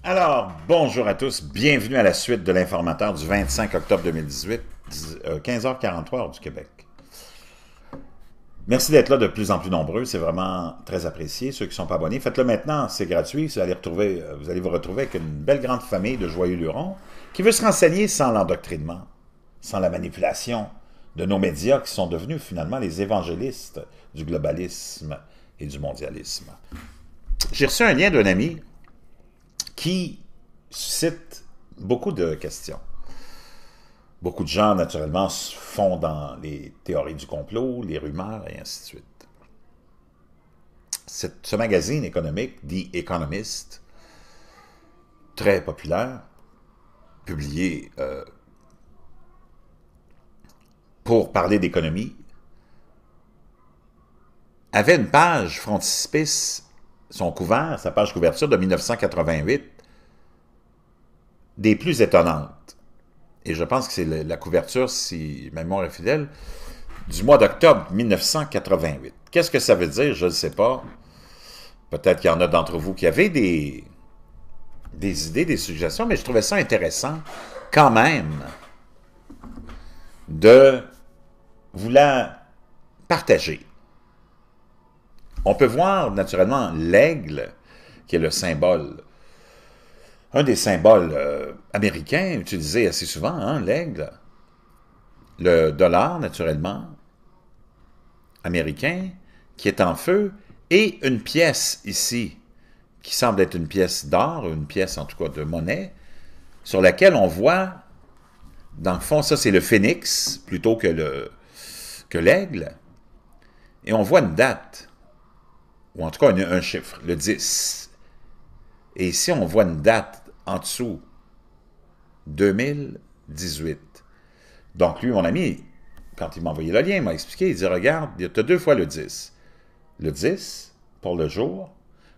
Alors, bonjour à tous, bienvenue à la suite de l'informateur du 25 octobre 2018, 15h43 heure du Québec. Merci d'être là de plus en plus nombreux, c'est vraiment très apprécié. Ceux qui ne sont pas abonnés, faites-le maintenant, c'est gratuit, vous allez vous retrouver avec une belle grande famille de joyeux lurons qui veut se renseigner sans l'endoctrinement, sans la manipulation de nos médias qui sont devenus finalement les évangélistes du globalisme et du mondialisme. J'ai reçu un lien d'un ami qui suscite beaucoup de questions. Beaucoup de gens, naturellement, se font dans les théories du complot, les rumeurs, et ainsi de suite. Ce magazine économique, The Economist, très populaire, publié pour parler d'économie, avait une page frontispice, son couvert, sa page couverture de 1988, des plus étonnantes. Et je pense que c'est la couverture, si ma mémoire est fidèle, du mois d'octobre 1988. Qu'est-ce que ça veut dire? Je ne sais pas. Peut-être qu'il y en a d'entre vous qui avaient des idées, des suggestions, mais je trouvais ça intéressant quand même de vous la partager. On peut voir naturellement l'aigle, qui est le symbole, un des symboles américains utilisés assez souvent, hein, l'aigle. Le dollar, naturellement, américain, qui est en feu, et une pièce ici, qui semble être une pièce d'or, une pièce en tout cas de monnaie, sur laquelle on voit, dans le fond, ça c'est le phénix, plutôt que l'aigle, et on voit une date, ou en tout cas un chiffre, le 10. Et ici, on voit une date en dessous, 2018. Donc lui, mon ami, quand il m'a envoyé le lien, il m'a expliqué, il dit, regarde, tu as deux fois le 10. Le 10 pour le jour,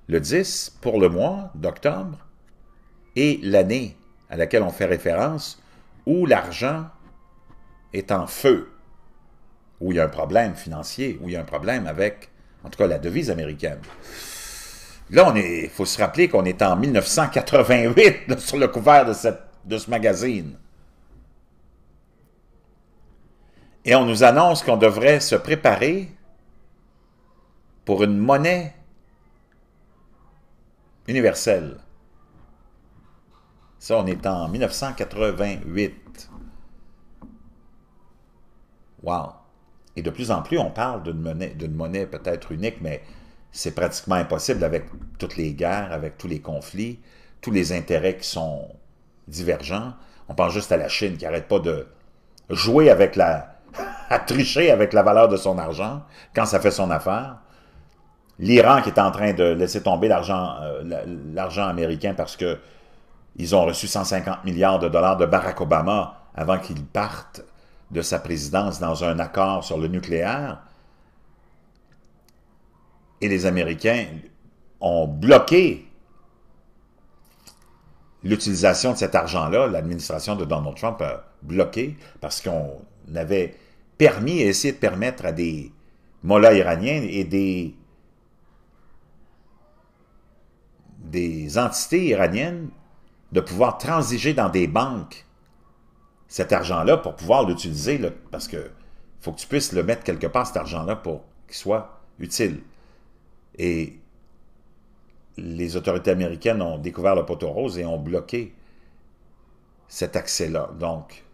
le 10 pour le mois d'octobre, et l'année à laquelle on fait référence, où l'argent est en feu, où il y a un problème financier, où il y a un problème avec, en tout cas, la devise américaine. Là, il faut se rappeler qu'on est en 1988 là, sur le couvert de ce magazine. Et on nous annonce qu'on devrait se préparer pour une monnaie universelle. Ça, on est en 1988. Wow! Et de plus en plus, on parle d'une monnaie peut-être unique, mais c'est pratiquement impossible avec toutes les guerres, avec tous les conflits, tous les intérêts qui sont divergents. On pense juste à la Chine qui n'arrête pas de jouer avec à tricher avec la valeur de son argent quand ça fait son affaire. L'Iran qui est en train de laisser tomber l'argent américain parce qu'ils ont reçu 150 milliards de dollars de Barack Obama avant qu'il parte de sa présidence dans un accord sur le nucléaire. Et les Américains ont bloqué l'utilisation de cet argent-là. L'administration de Donald Trump a bloqué parce qu'on avait permis et essayé de permettre à des mollahs iraniens et des entités iraniennes de pouvoir transiger dans des banques cet argent-là pour pouvoir l'utiliser, parce que faut que tu puisses le mettre quelque part, cet argent-là, pour qu'il soit utile. Et les autorités américaines ont découvert le poteau rose et ont bloqué cet accès-là. Donc,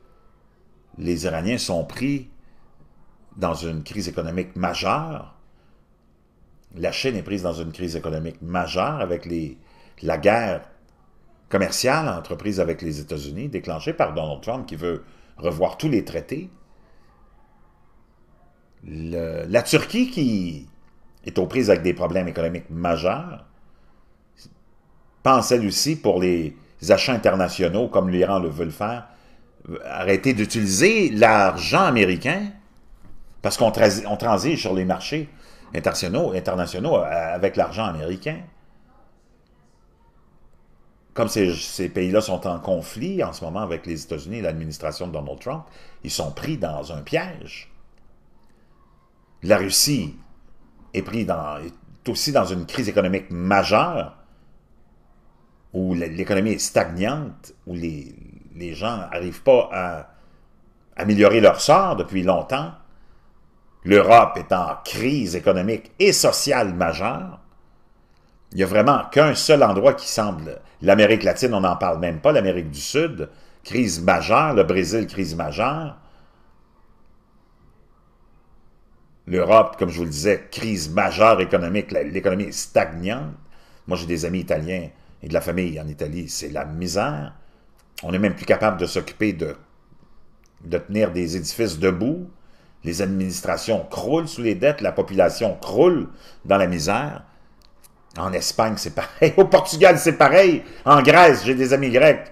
les Iraniens sont pris dans une crise économique majeure. La Chine est prise dans une crise économique majeure avec la guerre commerciale entreprise avec les États-Unis, déclenchée par Donald Trump qui veut revoir tous les traités. La Turquie qui est aux prises avec des problèmes économiques majeurs, pense elle aussi pour les achats internationaux, comme l'Iran veut le faire, arrêter d'utiliser l'argent américain, parce qu'on transige sur les marchés internationaux avec l'argent américain. comme ces pays-là sont en conflit en ce moment avec les États-Unis et l'administration de Donald Trump, ils sont pris dans un piège. La Russie est aussi dans une crise économique majeure, où l'économie est stagnante, où les gens n'arrivent pas à améliorer leur sort depuis longtemps. L'Europe est en crise économique et sociale majeure. Il n'y a vraiment qu'un seul endroit qui semble... L'Amérique latine, on n'en parle même pas. L'Amérique du Sud, crise majeure. Le Brésil, crise majeure. L'Europe, comme je vous le disais, crise majeure économique. L'économie est stagnante. Moi, j'ai des amis italiens et de la famille en Italie. C'est la misère. On n'est même plus capable de s'occuper de tenir des édifices debout. Les administrations croulent sous les dettes. La population croule dans la misère. En Espagne, c'est pareil. Au Portugal, c'est pareil. En Grèce, j'ai des amis grecs.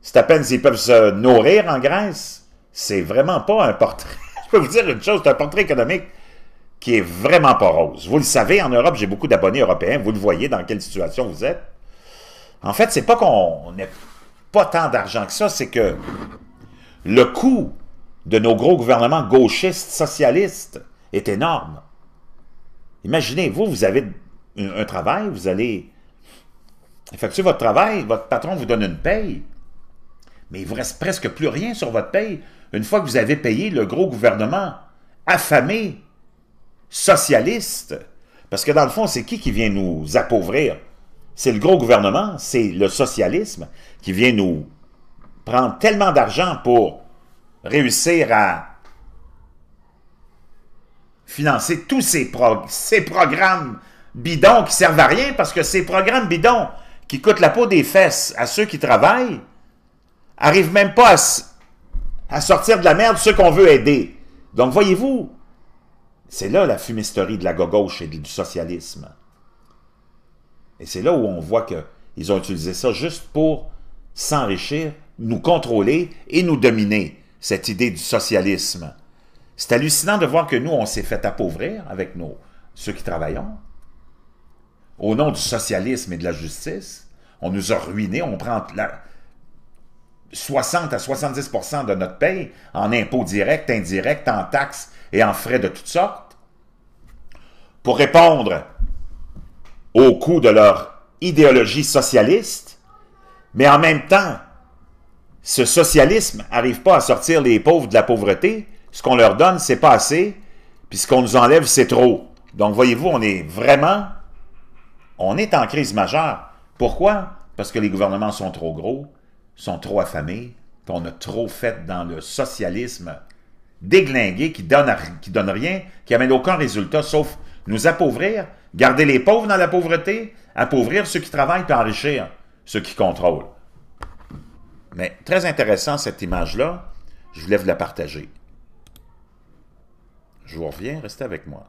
C'est à peine s'ils peuvent se nourrir en Grèce. C'est vraiment pas un portrait. Je peux vous dire une chose, c'est un portrait économique qui est vraiment pas rose. Vous le savez, en Europe, j'ai beaucoup d'abonnés européens. Vous le voyez dans quelle situation vous êtes. En fait, c'est pas qu'on n'ait pas tant d'argent que ça, c'est que le coût de nos gros gouvernements gauchistes, socialistes, est énorme. Imaginez, vous avez un travail, vous allez effectuer votre travail, votre patron vous donne une paye, mais il ne vous reste presque plus rien sur votre paye une fois que vous avez payé le gros gouvernement affamé, socialiste. Parce que dans le fond, c'est qui vient nous appauvrir? C'est le gros gouvernement, c'est le socialisme qui vient nous prendre tellement d'argent pour réussir à financer tous ces programmes bidons qui servent à rien, parce que ces programmes bidons qui coûtent la peau des fesses à ceux qui travaillent n'arrivent même pas à sortir de la merde ceux qu'on veut aider. Donc voyez-vous, c'est là la fumisterie de la gauche et du socialisme. Et c'est là où on voit qu'ils ont utilisé ça juste pour s'enrichir, nous contrôler et nous dominer, cette idée du socialisme. C'est hallucinant de voir que nous, on s'est fait appauvrir avec ceux qui travaillons. Au nom du socialisme et de la justice, on nous a ruinés, on prend 60 à 70% de notre paye en impôts directs, indirects, en taxes et en frais de toutes sortes, pour répondre au coût de leur idéologie socialiste, mais en même temps, ce socialisme n'arrive pas à sortir les pauvres de la pauvreté. Ce qu'on leur donne, c'est pas assez, puis ce qu'on nous enlève, c'est trop. Donc, voyez-vous, on est en crise majeure. Pourquoi? Parce que les gouvernements sont trop gros, sont trop affamés, puis on a trop fait dans le socialisme déglingué qui donne rien, qui amène aucun résultat, sauf nous appauvrir, garder les pauvres dans la pauvreté, appauvrir ceux qui travaillent, puis enrichir ceux qui contrôlent. Mais très intéressant cette image-là, je voulais vous la partager. Je vous reviens, restez avec moi.